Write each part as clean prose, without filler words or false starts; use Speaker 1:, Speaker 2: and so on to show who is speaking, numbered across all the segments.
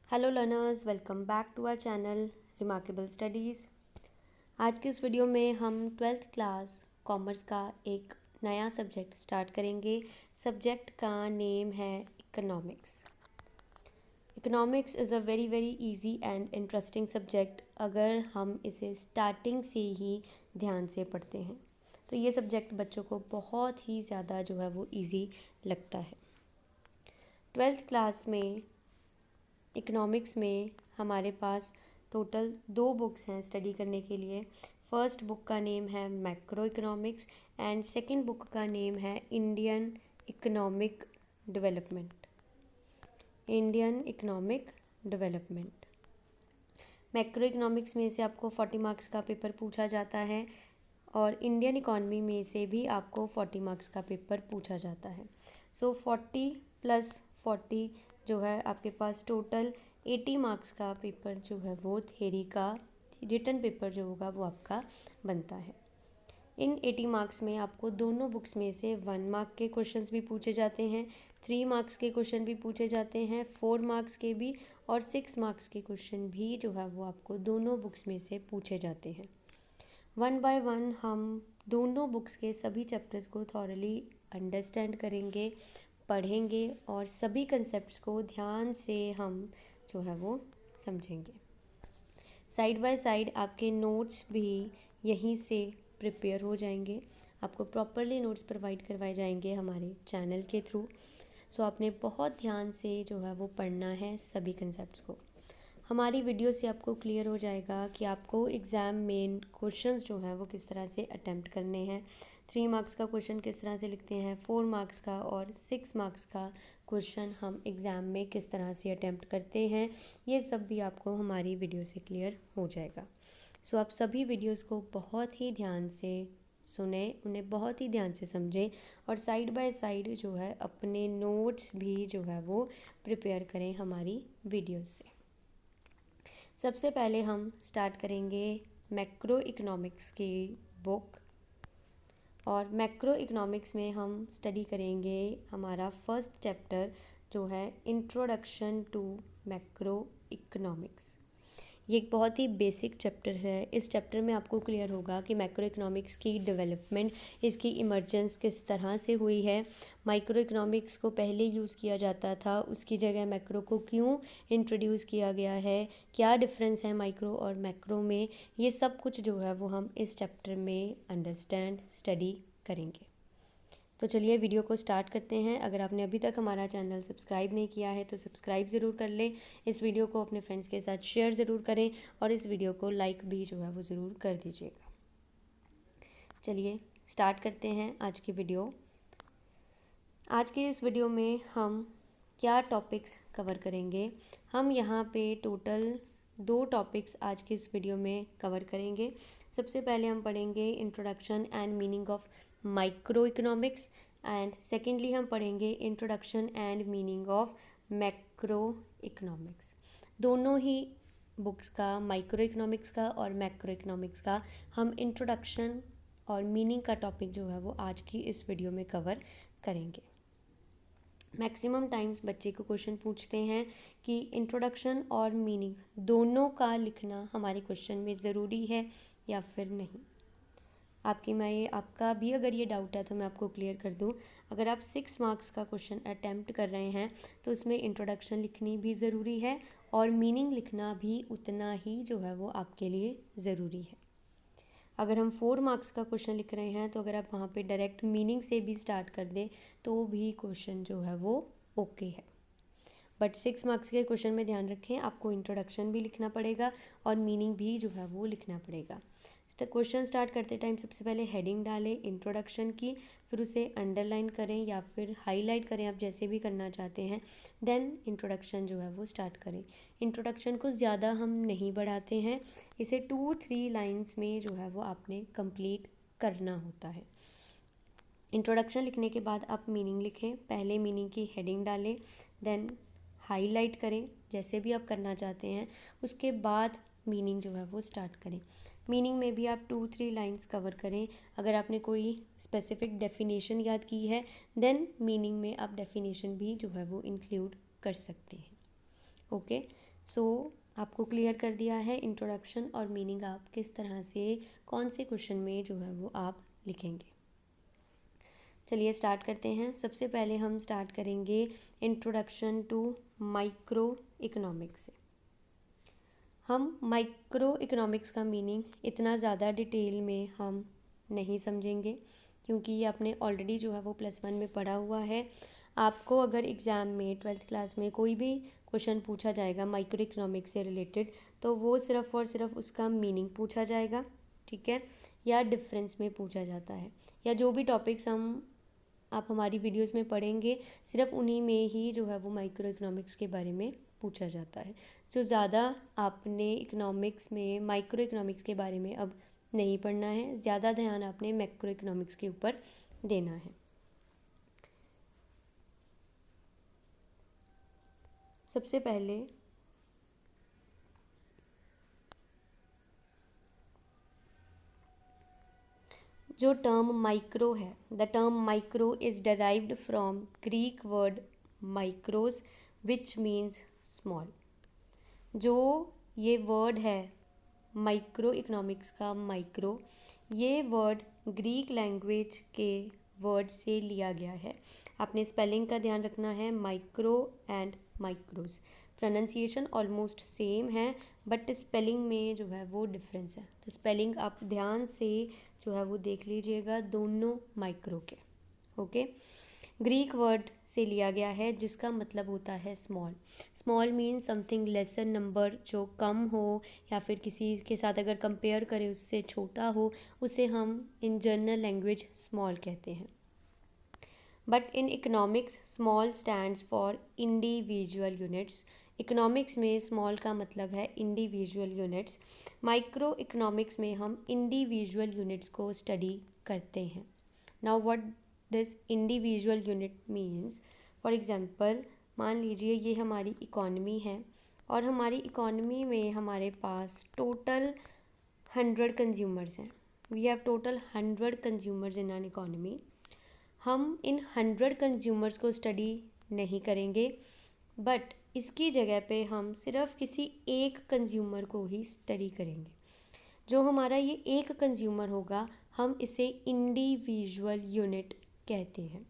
Speaker 1: Hello learners, welcome back to our channel remarkable studies. आज की इस वीडियो में हम ट्वेल्थ क्लास कॉमर्स का एक नया सब्जेक्ट स्टार्ट करेंगे। सब्जेक्ट का नेम है economics. Economics is a very very easy and interesting subject अगर हम इसे स्टार्टिंग से ही ध्यान से पढ़ते हैं तो ये सब्जेक्ट बच्चों को बहुत ही ज़्यादा जो है वो इजी लगता है। ट्वेल्थ क्लास में इकोनॉमिक्स में हमारे पास टोटल 2 बुक्स हैं स्टडी करने के लिए। फर्स्ट बुक का नेम है macro economics and second book का नेम है Indian economic development. Indian economic development. Macro economics में से आपको 40 मार्क्स का पेपर पूछा जाता है और इंडियन इकॉनमी में से भी आपको 40 मार्क्स का पेपर पूछा जाता है। सो 40 + 40 जो है आपके पास टोटल 80 मार्क्स का पेपर जो है वो थ्योरी का रिटन पेपर जो होगा वो आपका बनता है। इन 80 मार्क्स में आपको दोनों बुक्स में से 1 मार्क के क्वेश्चंस भी पूछे जाते हैं, 3 मार्क्स के क्वेश्चन भी पूछे जाते हैं, 4 मार्क्स के भी और 6 मार्क्स के क्वेश्चन भी जो है वो आपको दोनों बुक्स में से पूछे जाते हैं। 1 बाय 1 हम दोनों बुक्स के सभी चैप्टर्स को थॉरली अंडरस्टैंड करेंगे, पढ़ेंगे और सभी कंसेप्ट्स को ध्यान से हम जो है वो समझेंगे। साइड बाय साइड आपके नोट्स भी यहीं से प्रिपेयर हो जाएंगे। आपको प्रॉपरली नोट्स प्रोवाइड करवाए जाएंगे हमारे चैनल के थ्रू। सो आपने बहुत ध्यान से जो है वो पढ़ना है सभी कंसेप्ट्स को। हमारी वीडियो से आपको क्लियर हो जाएगा कि आपको एग्ज़ाम में क्वेश्चंस जो है वो किस तरह से अटेम्प्ट करने हैं। 3 मार्क्स का क्वेश्चन किस तरह से लिखते हैं, 4 मार्क्स का और 6 मार्क्स का क्वेश्चन हम एग्ज़ाम में किस तरह से अटेम्प्ट करते हैं, ये सब भी आपको हमारी वीडियो से क्लियर हो जाएगा। सो आप सभी वीडियोज़ को बहुत ही ध्यान से सुने, उन्हें बहुत ही ध्यान से समझें और साइड बाय साइड जो है अपने नोट्स भी जो है वो प्रिपेयर करें हमारी वीडियो से। सबसे पहले हम स्टार्ट करेंगे मैक्रो इकोनॉमिक्स की बुक और मैक्रो इकोनॉमिक्स में हम स्टडी करेंगे हमारा फर्स्ट चैप्टर जो है इंट्रोडक्शन टू मैक्रो इकोनॉमिक्स। ये एक बहुत ही बेसिक चैप्टर है। इस चैप्टर में आपको क्लियर होगा कि मैक्रो इकोनॉमिक्स की डेवलपमेंट, इसकी इमर्जेंस किस तरह से हुई है, माइक्रो इकोनॉमिक्स को पहले यूज़ किया जाता था, उसकी जगह मैक्रो को क्यों इंट्रोड्यूस किया गया है, क्या डिफरेंस है माइक्रो और मैक्रो में, ये सब कुछ जो है वो हम इस चैप्टर में अंडरस्टैंड स्टडी करेंगे। तो चलिए वीडियो को स्टार्ट करते हैं। अगर आपने अभी तक हमारा चैनल सब्सक्राइब नहीं किया है तो सब्सक्राइब ज़रूर कर लें। इस वीडियो को अपने फ्रेंड्स के साथ शेयर ज़रूर करें और इस वीडियो को लाइक भी जो है वो ज़रूर कर दीजिएगा। चलिए स्टार्ट करते हैं आज की वीडियो। आज की इस वीडियो में हम क्या टॉपिक्स कवर करेंगे, हम यहाँ पे टोटल 2 टॉपिक्स आज की इस वीडियो में कवर करेंगे। सबसे पहले हम पढ़ेंगे introduction and meaning of micro economics and secondly हम पढ़ेंगे introduction and meaning of macro economics. दोनों ही बुक्स का, माइक्रो इकोनॉमिक्स का और मैक्रो इकोनॉमिक्स का, हम इंट्रोडक्शन और मीनिंग का टॉपिक जो है वो आज की इस वीडियो में कवर करेंगे। मैक्सिमम टाइम्स बच्चे को क्वेश्चन पूछते हैं कि इंट्रोडक्शन और मीनिंग दोनों का लिखना हमारे क्वेश्चन में ज़रूरी है या फिर नहीं। आपका भी अगर ये डाउट है तो मैं आपको क्लियर कर दूं, अगर आप 6 मार्क्स का क्वेश्चन अटैम्प्ट कर रहे हैं तो उसमें इंट्रोडक्शन लिखनी भी ज़रूरी है और मीनिंग लिखना भी उतना ही जो है वो आपके लिए ज़रूरी है। अगर हम 4 मार्क्स का क्वेश्चन लिख रहे हैं तो अगर आप वहाँ पे डायरेक्ट मीनिंग से भी स्टार्ट कर दें तो भी क्वेश्चन जो है वो ओके है। बट 6 मार्क्स के क्वेश्चन में ध्यान रखें, आपको इंट्रोडक्शन भी लिखना पड़ेगा और मीनिंग भी जो है वो लिखना पड़ेगा। क्वेश्चन स्टार्ट करते टाइम सबसे पहले हेडिंग डालें इंट्रोडक्शन की, फिर उसे अंडरलाइन करें या फिर हाईलाइट करें, आप जैसे भी करना चाहते हैं। देन इंट्रोडक्शन जो है वो स्टार्ट करें। इंट्रोडक्शन को ज़्यादा हम नहीं बढ़ाते हैं, इसे 2-3 लाइन्स में जो है वो आपने कंप्लीट करना होता है। इंट्रोडक्शन लिखने के बाद आप मीनिंग लिखें, पहले मीनिंग की हेडिंग डालें, देन हाईलाइट करें जैसे भी आप करना चाहते हैं, उसके बाद मीनिंग जो है वो स्टार्ट करें। मीनिंग में भी आप 2-3 लाइंस कवर करें। अगर आपने कोई स्पेसिफिक डेफिनेशन याद की है देन मीनिंग में आप डेफिनेशन भी जो है वो इंक्लूड कर सकते हैं। ओके, सो आपको क्लियर कर दिया है इंट्रोडक्शन और मीनिंग आप किस तरह से कौन से क्वेश्चन में जो है वो आप लिखेंगे। चलिए स्टार्ट करते हैं। सबसे पहले हम स्टार्ट करेंगे इंट्रोडक्शन टू माइक्रो इकोनॉमिक्स से। हम माइक्रो इकोनॉमिक्स का मीनिंग इतना ज़्यादा डिटेल में हम नहीं समझेंगे, क्योंकि ये आपने ऑलरेडी जो है वो +1 में पढ़ा हुआ है। आपको अगर एग्ज़ाम में 12th क्लास में कोई भी क्वेश्चन पूछा जाएगा माइक्रो इकोनॉमिक्स से रिलेटेड, तो वो सिर्फ़ और सिर्फ उसका मीनिंग पूछा जाएगा, ठीक है, या डिफरेंस में पूछा जाता है, या जो भी टॉपिक्स आप हमारी वीडियोस में पढ़ेंगे सिर्फ उन्हीं में ही जो है वो माइक्रो इकोनॉमिक्स के बारे में पूछा जाता है। जो ज़्यादा आपने इकोनॉमिक्स में माइक्रो इकोनॉमिक्स के बारे में अब नहीं पढ़ना है, ज़्यादा ध्यान आपने मैक्रो इकोनॉमिक्स के ऊपर देना है। सबसे पहले जो टर्म माइक्रो है, the term micro is derived from Greek word micros which means small. जो ये वर्ड है माइक्रो इकोनॉमिक्स का माइक्रो, ये वर्ड ग्रीक लैंग्वेज के वर्ड से लिया गया है। आपने स्पेलिंग का ध्यान रखना है, micro and micros. Pronunciation almost same है, बट स्पेलिंग में जो है वो डिफरेंस है। तो स्पेलिंग आप ध्यान से जो है वो देख लीजिएगा दोनों माइक्रो के। ओके, ग्रीक वर्ड से लिया गया है जिसका मतलब होता है small. Small means something laser number, जो कम हो या फिर किसी के साथ अगर कंपेयर करें उससे छोटा हो, उसे हम इन जनरल लैंग्वेज स्मॉल कहते हैं। But in economics small stands for individual units. Economics में स्मॉल का मतलब है इंडिविजुअल यूनिट्स। माइक्रो इकोनॉमिक्स में हम इंडिविजुअल यूनिट्स को स्टडी करते हैं। Now what this individual unit means, for example मान लीजिए ये हमारी इकॉनमी है और हमारी इकॉनमी में हमारे पास टोटल 100 कंज्यूमर्स हैं। We have total 100 consumers in an economy. हम इन 100 कंज्यूमर्स को स्टडी नहीं करेंगे, बट इसकी जगह पे हम सिर्फ किसी एक कंज्यूमर को ही स्टडी करेंगे। जो हमारा ये एक कंज्यूमर होगा हम इसे इंडिविजुअल यूनिट कहते हैं।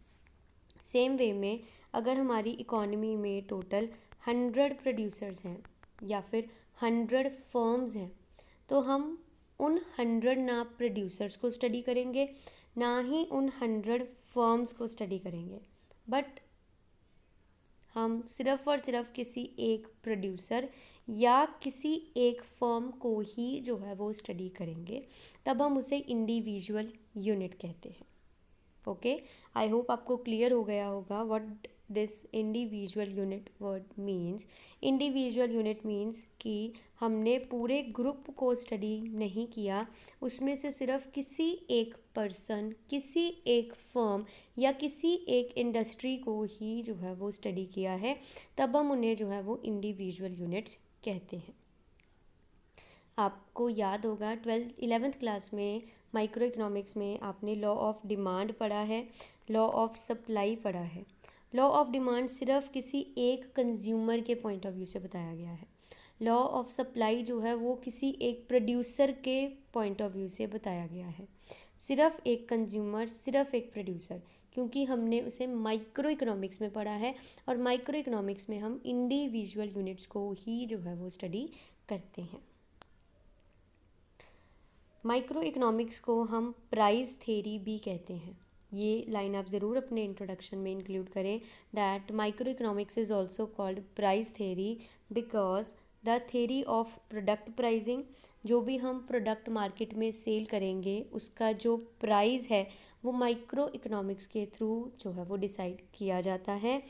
Speaker 1: सेम वे में अगर हमारी इकॉनमी में टोटल 100 प्रोड्यूसर्स हैं या फिर 100 फर्म्स हैं, तो हम उन 100 ना प्रोड्यूसर्स को स्टडी करेंगे, ना ही उन 100 फर्म्स को स्टडी करेंगे, बट हम सिर्फ और सिर्फ किसी एक प्रोड्यूसर या किसी एक फर्म को ही जो है वो स्टडी करेंगे, तब हम उसे इंडिविजुअल यूनिट कहते हैं। ओके, आई होप आपको क्लियर हो गया होगा what this individual unit word means. Individual unit means कि हमने पूरे ग्रुप को स्टडी नहीं किया, उसमें से सिर्फ किसी एक पर्सन, किसी एक फर्म या किसी एक इंडस्ट्री को ही जो है वो स्टडी किया है, तब हम उन्हें जो है वो इंडिविजुअल यूनिट्स कहते हैं। आपको याद होगा 11th क्लास में माइक्रो इकोनॉमिक्स में आपने लॉ ऑफ डिमांड पढ़ा है, लॉ ऑफ सप्लाई पढ़ा है। लॉ ऑफ डिमांड सिर्फ किसी एक कंज्यूमर के पॉइंट ऑफ व्यू से बताया गया है। लॉ ऑफ सप्लाई जो है वो किसी एक प्रोड्यूसर के पॉइंट ऑफ व्यू से बताया गया है। सिर्फ एक कंज्यूमर, सिर्फ एक प्रोड्यूसर, क्योंकि हमने उसे माइक्रो इकोनॉमिक्स में पढ़ा है और माइक्रो इकोनॉमिक्स में हम इंडिविजुअल यूनिट्स को ही जो है वो स्टडी करते हैं। माइक्रो इकोनॉमिक्स को हम प्राइस थेरी भी कहते हैं। ये लाइन आप ज़रूर अपने इंट्रोडक्शन में इंक्लूड करें, that micro economics is also called price theory because the theory of product pricing. जो भी हम प्रोडक्ट मार्केट में सेल करेंगे उसका जो प्राइस है वो माइक्रो इकोनॉमिक्स के थ्रू जो है वो डिसाइड किया जाता है।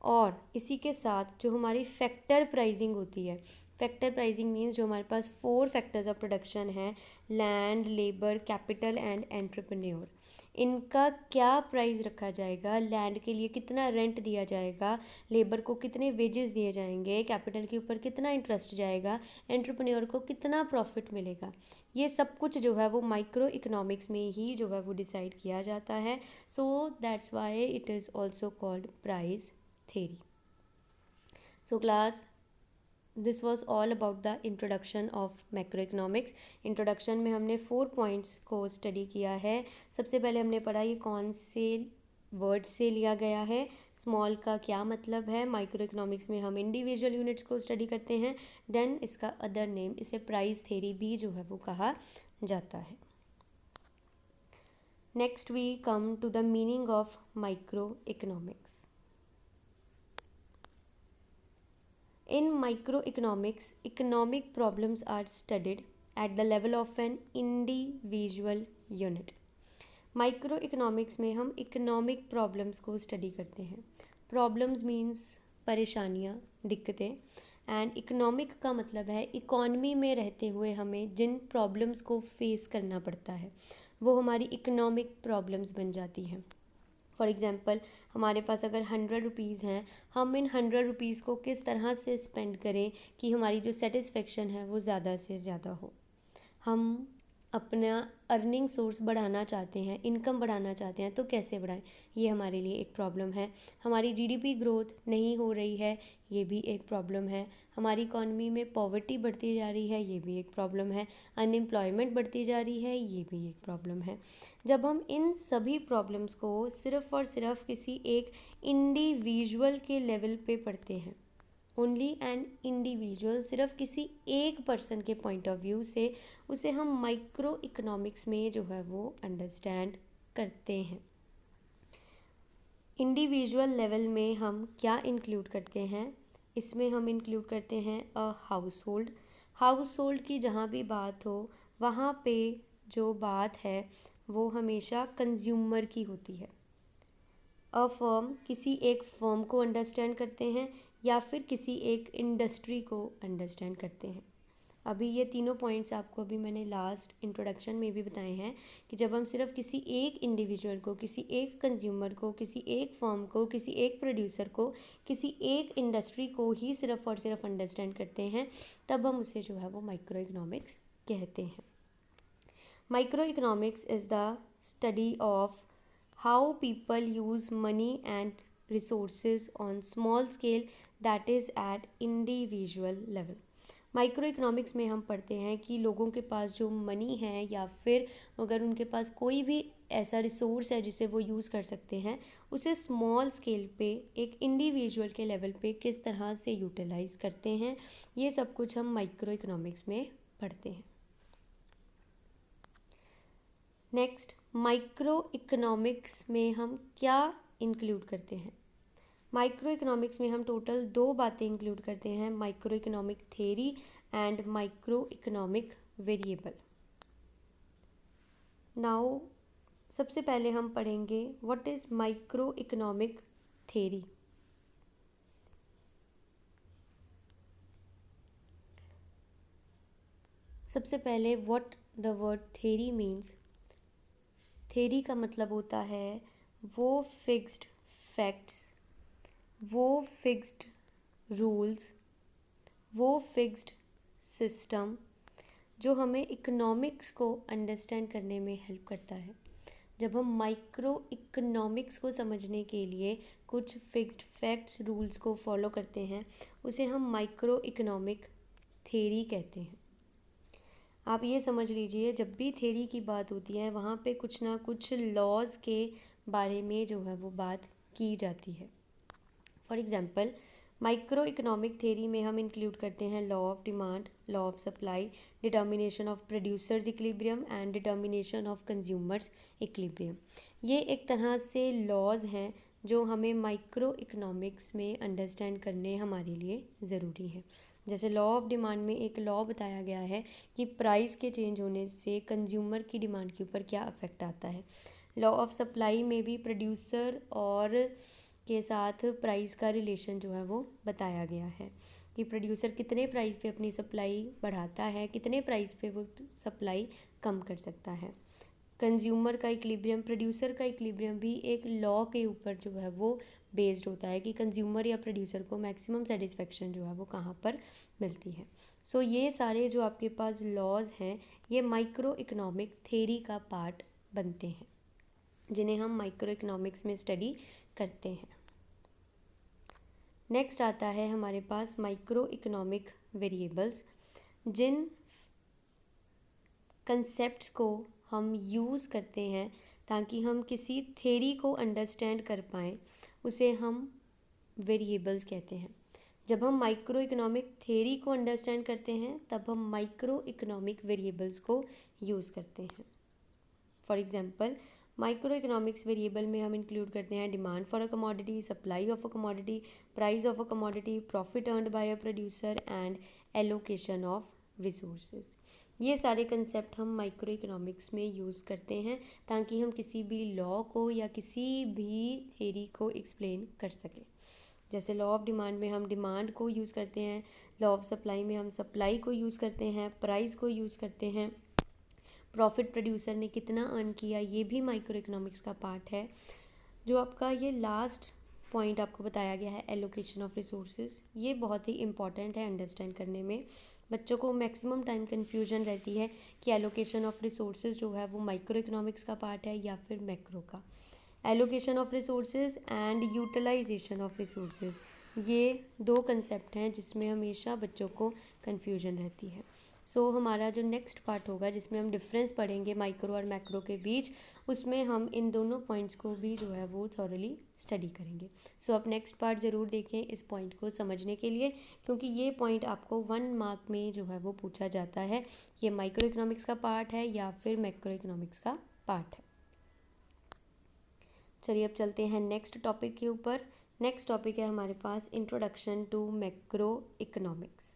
Speaker 1: और इसी के साथ जो हमारी फैक्टर प्राइजिंग होती है, फैक्टर प्राइजिंग मीन्स जो हमारे पास 4 फैक्टर्स ऑफ प्रोडक्शन है, land, labour, capital and entrepreneur. इनका क्या प्राइस रखा जाएगा, लैंड के लिए कितना रेंट दिया जाएगा, लेबर को कितने वेजेस दिए जाएंगे, कैपिटल के ऊपर कितना इंटरेस्ट जाएगा, एंटरप्रेन्योर को कितना प्रॉफिट मिलेगा, ये सब कुछ जो है वो माइक्रो इकोनॉमिक्स में ही जो है वो डिसाइड किया जाता है। So that's why it is also called price theory. So class this was all about the introduction of macro economics. Introduction में हमने 4 पॉइंट्स को स्टडी किया है। सबसे पहले हमने पढ़ा ये कौन से वर्ड से लिया गया है, स्मॉल का क्या मतलब है। माइक्रो इकोनॉमिक्स में हम इंडिविजुअल यूनिट्स को स्टडी करते हैं। देन इसका अदर नेम, इसे प्राइस थ्योरी भी जो है वो कहा जाता है। Next we come to the meaning of microeconomics. In microeconomics, economic problems are studied at the level of an individual unit. Micro economics में हम इकोनॉमिक प्रॉब्लम्स को स्टडी करते हैं। प्रॉब्लम्स मीन्स परेशानियाँ, दिक्कतें, एंड इकोनॉमिक का मतलब है इकॉनमी में रहते हुए हमें जिन प्रॉब्लम्स को फेस करना पड़ता है वो हमारी इकोनॉमिक प्रॉब्लम्स बन जाती हैं। फॉर एग्ज़ाम्पल, हमारे पास अगर 100 रुपीज़ हैं, हम इन 100 रुपीज़ को किस तरह से स्पेंड करें कि हमारी जो सेटिस्फेक्शन है वो ज़्यादा से ज़्यादा हो। हम अपना अर्निंग सोर्स बढ़ाना चाहते हैं, इनकम बढ़ाना चाहते हैं, तो कैसे बढ़ाएं, ये हमारे लिए एक प्रॉब्लम है। हमारी जीडीपी ग्रोथ नहीं हो रही है, ये भी एक प्रॉब्लम है। हमारी इकॉनमी में पॉवर्टी बढ़ती जा रही है, ये भी एक प्रॉब्लम है। अनएम्प्लॉयमेंट बढ़ती जा रही है, ये भी एक प्रॉब्लम है। जब हम इन सभी प्रॉब्लम्स को सिर्फ़ और सिर्फ किसी एक इंडिविजुअल के लेवल पे पढ़ते हैं, ओनली एन इंडिविजुअल, सिर्फ किसी एक पर्सन के पॉइंट ऑफ व्यू से, उसे हम माइक्रो इकोनॉमिक्स में जो है वो अंडरस्टैंड करते हैं। इंडिविजुअल लेवल में हम क्या इंक्लूड करते हैं, इसमें हम इंक्लूड करते हैं a house hold. House hold की जहाँ भी बात हो वहाँ पे जो बात है वो हमेशा कंज्यूमर की होती है। अ फर्म, किसी एक फर्म को अंडरस्टैंड करते हैं या फिर किसी एक इंडस्ट्री को अंडरस्टैंड करते हैं। अभी ये तीनों पॉइंट्स आपको अभी मैंने लास्ट इंट्रोडक्शन में भी बताए हैं कि जब हम सिर्फ किसी एक इंडिविजुअल को, किसी एक कंज्यूमर को, किसी एक फर्म को, किसी एक प्रोड्यूसर को, किसी एक इंडस्ट्री को ही सिर्फ और सिर्फ अंडरस्टैंड करते हैं, तब हम उसे जो है वो माइक्रो इकोनॉमिक्स कहते हैं। Micro economics is the study of how people use money and resources on small scale, that is at individual level. Micro economics में हम पढ़ते हैं कि लोगों के पास जो मनी है या फिर अगर उनके पास कोई भी ऐसा रिसोर्स है जिसे वो यूज़ कर सकते हैं, उसे स्मॉल स्केल पे एक इंडिविजुअल के लेवल पे किस तरह से यूटिलाइज़ करते हैं, ये सब कुछ हम माइक्रो इकोनॉमिक्स में पढ़ते हैं। नेक्स्ट, माइक्रो इकोनॉमिक्स में हम क्या इंक्लूड करते हैं। माइक्रो इकोनॉमिक्स में हम टोटल 2 बातें इंक्लूड करते हैं, micro economic theory and micro economic variable. Now सबसे पहले हम पढ़ेंगे what is micro economic theory. सबसे पहले what the word theory means. Theory का मतलब होता है वो फिक्स्ड फैक्ट्स, वो फिक्स्ड रूल्स, वो फिक्स्ड सिस्टम जो हमें इकोनॉमिक्स को अंडरस्टैंड करने में हेल्प करता है। जब हम माइक्रो इकोनॉमिक्स को समझने के लिए कुछ फिक्स्ड फैक्ट्स, रूल्स को फॉलो करते हैं, उसे हम माइक्रो इकोनॉमिक थ्योरी कहते हैं। आप ये समझ लीजिए, जब भी थ्योरी की बात होती है वहाँ पे कुछ ना कुछ लॉज़ के बारे में जो है वो बात की जाती है। For example, micro economic theory में हम इंक्लूड करते हैं law of demand, law of supply, determination of producers equilibrium and determination of consumers equilibrium. ये एक तरह से लॉज हैं जो हमें माइक्रो इकोनॉमिक्स में अंडरस्टैंड करने हमारे लिए ज़रूरी हैं। जैसे लॉ ऑफ डिमांड में एक लॉ बताया गया है कि प्राइस के चेंज होने से कंज्यूमर की डिमांड के ऊपर क्या अफेक्ट आता है। लॉ ऑफ सप्लाई में भी प्रोड्यूसर और के साथ प्राइस का रिलेशन जो है वो बताया गया है कि प्रोड्यूसर कितने प्राइस पे अपनी सप्लाई बढ़ाता है, कितने प्राइस पे वो सप्लाई कम कर सकता है। कंज्यूमर का इक्विलिब्रियम, प्रोड्यूसर का इक्विलिब्रियम भी एक लॉ के ऊपर जो है वो बेस्ड होता है कि कंज्यूमर या प्रोड्यूसर को मैक्सिमम सेटिस्फेक्शन जो है वो कहाँ पर मिलती है। सो ये सारे जो आपके पास लॉज हैं ये माइक्रो इकोनॉमिक थ्योरी का पार्ट बनते हैं, जिन्हें हम माइक्रो इकोनॉमिक्स में स्टडी करते हैं। नेक्स्ट आता है हमारे पास माइक्रो इकोनॉमिक वेरिएबल्स, जिन कंसेप्ट्स को हम यूज़ करते हैं ताकि हम किसी थ्योरी को अंडरस्टैंड कर पाएँ, उसे हम वेरिएबल्स कहते हैं। जब हम माइक्रो इकोनॉमिक थ्योरी को अंडरस्टैंड करते हैं तब हम माइक्रो इकोनॉमिक वेरिएबल्स को यूज़ करते हैं। For example, micro economics variable में हम इंक्लूड करते हैं demand for a commodity, supply of a commodity, price of a commodity, profit earned bye a producer and allocation of resources. ये सारे concept हम माइक्रो इकोनॉमिक्स में यूज़ करते हैं ताकि हम किसी भी लॉ को या किसी भी थ्योरी को एक्सप्लेन कर सकें। जैसे लॉ ऑफ डिमांड में हम डिमांड को यूज़ करते हैं, लॉ ऑफ सप्लाई में हम सप्लाई को यूज़ करते हैं, प्राइस को यूज़ करते हैं, प्रॉफिट प्रोड्यूसर ने कितना अर्न किया, ये भी माइक्रो इकोनॉमिक्स का पार्ट है। जो आपका ये लास्ट पॉइंट आपको बताया गया है, एलोकेशन ऑफ रिसोर्सेज, ये बहुत ही इंपॉर्टेंट है अंडरस्टैंड करने में। बच्चों को मैक्सिमम टाइम कन्फ्यूजन रहती है कि एलोकेशन ऑफ रिसोर्सेज जो है वो माइक्रो इकोनॉमिक्स का पार्ट है या फिर मैक्रो का। Allocation of resources and utilisation of resources, ये दो कंसेप्ट हैं जिसमें हमेशा बच्चों को कन्फ्यूजन रहती है। सो हमारा जो नेक्स्ट पार्ट होगा जिसमें हम डिफरेंस पढ़ेंगे माइक्रो और मैक्रो के बीच, उसमें हम इन दोनों पॉइंट्स को भी जो है वो थॉरली स्टडी करेंगे। सो आप नेक्स्ट पार्ट ज़रूर देखें इस पॉइंट को समझने के लिए, क्योंकि ये पॉइंट आपको 1 मार्क में जो है वो पूछा जाता है कि ये माइक्रो इकोनॉमिक्स का पार्ट है या फिर मैक्रो इकोनॉमिक्स का पार्ट है। चलिए अब चलते हैं नेक्स्ट टॉपिक के ऊपर। नेक्स्ट टॉपिक है हमारे पास इंट्रोडक्शन टू मैक्रो इकोनॉमिक्स।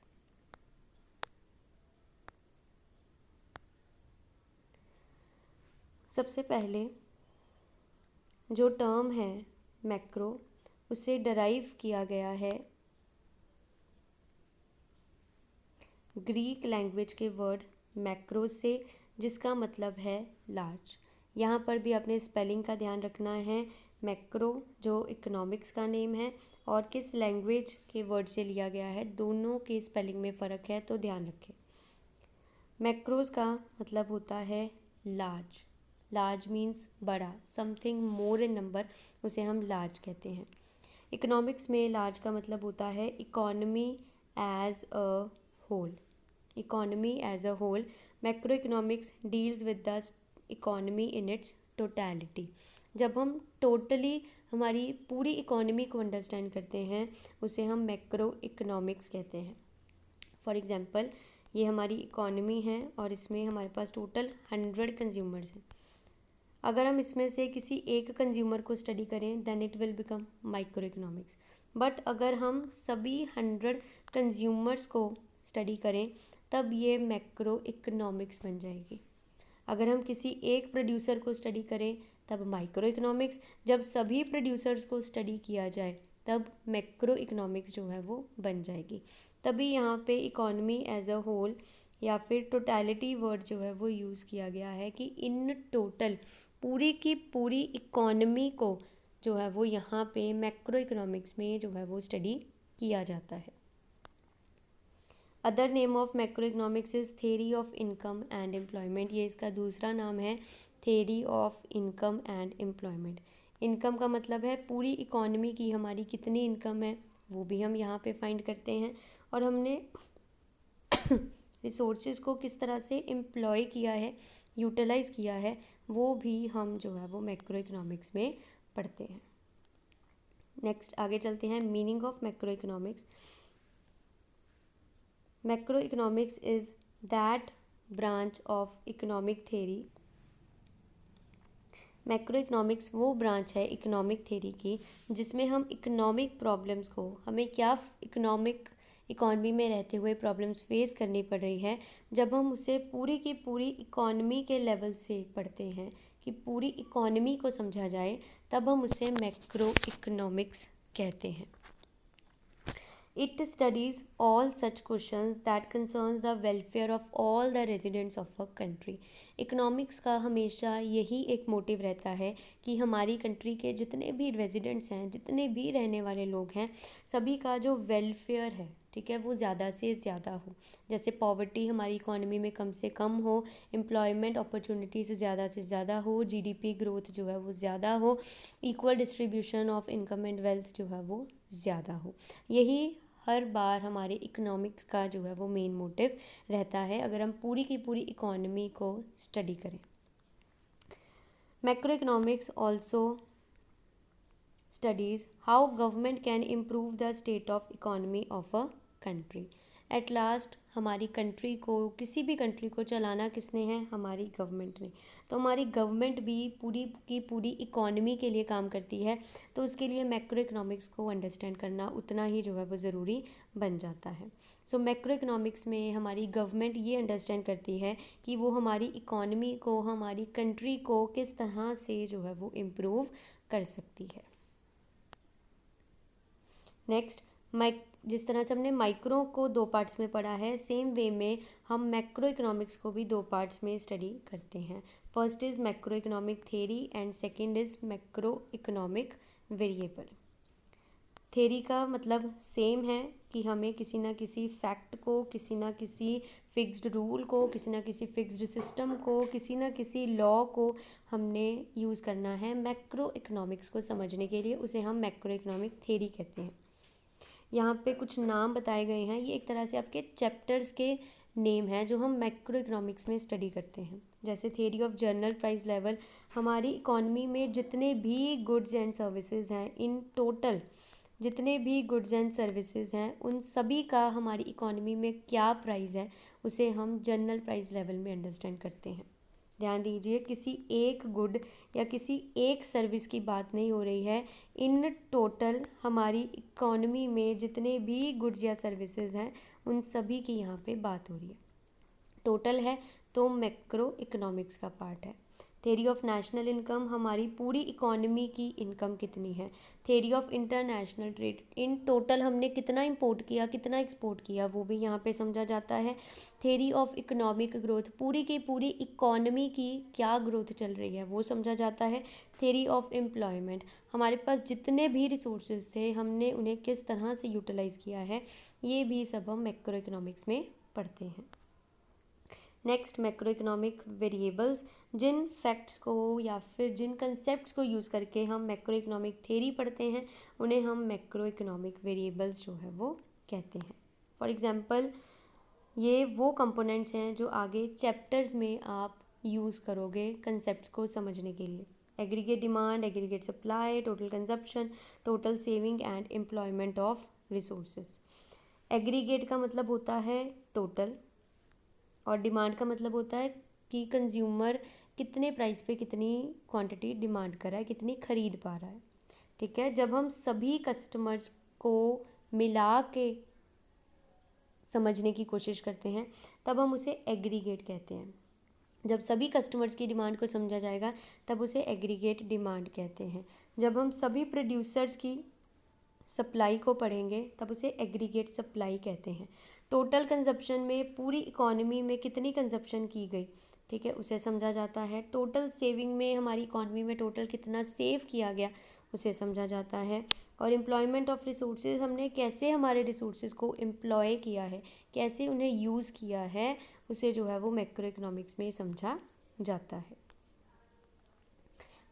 Speaker 1: सबसे पहले जो टर्म है मैक्रो, उसे डराइव किया गया है ग्रीक लैंग्वेज के वर्ड मैक्रो से, जिसका मतलब है लार्ज। यहाँ पर भी अपने स्पेलिंग का ध्यान रखना है। मैक्रो जो इकोनॉमिक्स का नेम है और किस लैंग्वेज के वर्ड से लिया गया है, दोनों के स्पेलिंग में फ़र्क है, तो ध्यान रखें। मैक्रोज का मतलब होता है लार्ज। लार्ज मीन्स बड़ा, समथिंग मोर इन नंबर, उसे हम लार्ज कहते हैं। इकोनॉमिक्स में लार्ज का मतलब होता है economy as a whole. Economy as a whole. Macroeconomics deals with the economy in its totality. जब हम टोटली हमारी पूरी इकोनॉमी को अंडरस्टैंड करते हैं, उसे हम मैक्रो इकोनॉमिक्स कहते हैं। फॉर एग्जांपल, ये हमारी इकोनॉमी है और इसमें हमारे पास टोटल 100 कंज्यूमर्स हैं। अगर हम इसमें से किसी एक कंज्यूमर को स्टडी करें then it will become microeconomics. But अगर हम सभी 100 कंज्यूमर्स को स्टडी करें तब ये मैक्रो इकोनॉमिक्स बन जाएगी। अगर हम किसी एक प्रोड्यूसर को स्टडी करें तब माइक्रो इकोनॉमिक्स। जब सभी प्रोड्यूसर्स को स्टडी किया जाए तब मैक्रो इकोनॉमिक्स जो है वो बन जाएगी। तभी यहाँ पे इकोनॉमी एज अ होल या फिर टोटलिटी वर्ड जो है वो यूज़ किया गया है कि इन टोटल पूरी की पूरी इकोनॉमी को जो है वो यहाँ पे मैक्रो इकोनॉमिक्स में जो है वो स्टडी किया जाता है। Other name of macro economics is theory of income and employment. ये इसका दूसरा नाम है, theory of income and employment. Income का मतलब है पूरी इकोनॉमी की हमारी कितनी इनकम है, वो भी हम यहाँ पे फाइंड करते हैं। और हमने रिसोर्सेज को किस तरह से एम्प्लॉय किया है, यूटिलाइज किया है, वो भी हम जो है वो मैक्रो इकोनॉमिक्स में पढ़ते हैं। नेक्स्ट आगे चलते हैं, meaning of macro economics. Macro economics is that branch of economic theory. Macro economics वो ब्रांच है इकोनॉमिक थ्योरी की जिसमें हम इकोनॉमिक प्रॉब्लम्स को, हमें क्या इकोनॉमी में रहते हुए प्रॉब्लम्स फेस करनी पड़ रही है, जब हम उसे पूरी की पूरी इकोनॉमी के लेवल से पढ़ते हैं कि पूरी इकोनॉमी को समझा जाए, तब हम उसे मैक्रो इकोनॉमिक्स कहते हैं। It studies all such questions that concerns the welfare of all the residents of a country. Economics का हमेशा यही एक मोटिव रहता है कि हमारी कंट्री के जितने भी रेजिडेंट्स हैं, जितने भी रहने वाले लोग हैं, सभी का जो वेलफेयर है, ठीक है, वो ज़्यादा से ज़्यादा हो। जैसे पॉवर्टी हमारी इकोनॉमी में कम से कम हो, एम्प्लॉयमेंट अपॉर्चुनिटीज़ ज़्यादा से ज़्यादा हो, जीडीपी ग्रोथ जो है वो ज़्यादा हो, equal distribution of income and wealth जो है वो ज़्यादा हो। यही हर बार हमारे इकोनॉमिक्स का जो है वो मेन मोटिव रहता है अगर हम पूरी की पूरी इकोनॉमी को स्टडी करें। Macro economics also studies how government can improve the state of economy of a country. At last हमारी कंट्री को, किसी भी कंट्री को चलाना किसने है? हमारी गवर्नमेंट ने। तो हमारी गवर्नमेंट भी पूरी की पूरी इकोनॉमी के लिए काम करती है, तो उसके लिए मैक्रो इकोनॉमिक्स को अंडरस्टैंड करना उतना ही जो है वो ज़रूरी बन जाता है। सो मैक्रो इकोनॉमिक्स में हमारी गवर्नमेंट ये अंडरस्टैंड करती है कि वो हमारी इकोनॉमी को, हमारी कंट्री को किस तरह से जो है वो इम्प्रूव कर सकती है। नेक्स्ट, जिस तरह से हमने माइक्रो को 2 पार्ट्स में पढ़ा है, सेम वे में हम मैक्रो इकोनॉमिक्स को भी 2 पार्ट्स में स्टडी करते हैं। First is macro economic theory and second is macro economic variable. Theory का मतलब सेम है कि हमें किसी ना किसी फैक्ट को, किसी ना किसी फिक्स्ड रूल को, किसी ना किसी फिक्स्ड सिस्टम को, किसी ना किसी लॉ को हमने यूज़ करना है मैक्रो इकोनॉमिक्स को समझने के लिए। उसे हम मैक्रो इकोनॉमिक थेरी कहते हैं। यहाँ पे कुछ नाम बताए गए हैं, ये एक तरह से आपके चैप्टर्स के नेम हैं जो हम मैक्रो इकोनॉमिक्स में स्टडी करते हैं। जैसे theory of general price level, हमारी इकोनॉमी में जितने भी गुड्स एंड सर्विसेज हैं, इन टोटल जितने भी गुड्स एंड सर्विसेज हैं, उन सभी का हमारी इकोनॉमी में क्या प्राइस है, उसे हम जनरल प्राइस लेवल में अंडरस्टैंड करते हैं। ध्यान दीजिए, किसी एक गुड या किसी एक सर्विस की बात नहीं हो रही है, इन टोटल हमारी इकोनॉमी में जितने भी गुड्स या सर्विसेज हैं उन सभी की यहाँ पे बात हो रही है। टोटल है तो मैक्रो इकोनॉमिक्स का पार्ट है। थ्योरी ऑफ नेशनल इनकम, हमारी पूरी इकोनॉमी की इनकम कितनी है। Theory of international trade, in total हमने कितना इंपोर्ट किया, कितना एक्सपोर्ट किया, वो भी यहाँ पे समझा जाता है। थ्योरी ऑफ इकोनॉमिक ग्रोथ, पूरी की पूरी इकोनॉमी की क्या ग्रोथ चल रही है वो समझा जाता है। थ्योरी ऑफ एम्प्लॉयमेंट, हमारे पास जितने भी रिसोर्सेज थे हमने उन्हें किस तरह से यूटिलाइज़ किया है, ये भी सब हम मैक्रो इकोनॉमिक्स में पढ़ते हैं। नेक्स्ट, मैक्रो इकोनॉमिक वेरिएबल्स, जिन फैक्ट्स को या फिर जिन कंसेप्ट्स को यूज़ करके हम मैक्रो इकोनॉमिक थ्योरी पढ़ते हैं उन्हें हम मैक्रो इकोनॉमिक वेरिएबल्स जो है वो कहते हैं। फॉर एग्जांपल, ये वो कंपोनेंट्स हैं जो आगे चैप्टर्स में आप यूज़ करोगे कंसेप्ट्स को समझने के लिए। Aggregate demand, aggregate supply, total consumption, total saving and employment of resources. Aggregate का मतलब होता है टोटल, और डिमांड का मतलब होता है कि कंज्यूमर कितने प्राइस पे कितनी क्वांटिटी डिमांड कर रहा है, कितनी ख़रीद पा रहा है। ठीक है, जब हम सभी कस्टमर्स को मिला के समझने की कोशिश करते हैं तब हम उसे एग्रीगेट कहते हैं। जब सभी कस्टमर्स की डिमांड को समझा जाएगा तब उसे एग्रीगेट डिमांड कहते हैं। जब हम सभी प्रोड्यूसर्स की सप्लाई को पढ़ेंगे तब उसे एग्रीगेट सप्लाई कहते हैं। टोटल कंजप्शन में पूरी इकोनॉमी में कितनी कंजप्शन की गई, ठीक है, उसे समझा जाता है। टोटल सेविंग में हमारी इकोनॉमी में टोटल कितना सेव किया गया उसे समझा जाता है। और एम्प्लॉयमेंट ऑफ रिसोर्सेज, हमने कैसे हमारे रिसोर्सेज को एम्प्लॉय किया है, कैसे उन्हें यूज़ किया है, उसे जो है वो मैक्रो इकोनॉमिक्स में समझा जाता है।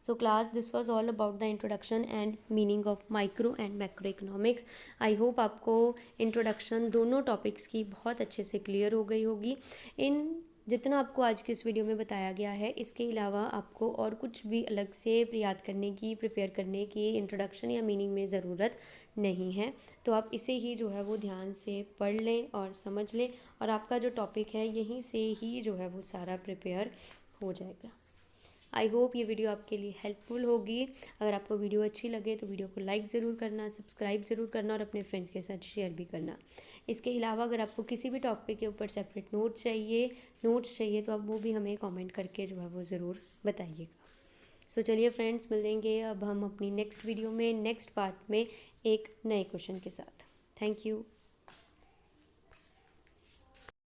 Speaker 1: So class, this was all about the introduction and meaning of micro and macro economics. I hope आपको introduction दोनों topics की बहुत अच्छे से clear हो गई होगी। इन जितना आपको आज की इस वीडियो में बताया गया है, इसके अलावा आपको और कुछ भी अलग से याद करने की, प्रिपेयर करने की इंट्रोडक्शन या मीनिंग में ज़रूरत नहीं है। तो आप इसे ही जो है वो ध्यान से पढ़ लें और समझ लें, और आपका जो टॉपिक है यहीं से ही जो है वो सारा प्रिपेयर हो जाएगा। आई होप ये वीडियो आपके लिए हेल्पफुल होगी। अगर आपको वीडियो अच्छी लगे तो वीडियो को लाइक ज़रूर करना, सब्सक्राइब ज़रूर करना और अपने फ्रेंड्स के साथ शेयर भी करना। इसके अलावा अगर आपको किसी भी टॉपिक के ऊपर सेपरेट नोट्स चाहिए तो आप वो भी हमें कमेंट करके जो है वो ज़रूर बताइएगा। सो चलिए फ्रेंड्स, मिलेंगे अब हम अपनी नेक्स्ट वीडियो में, नेक्स्ट पार्ट में एक नए क्वेश्चन के साथ। Thank you.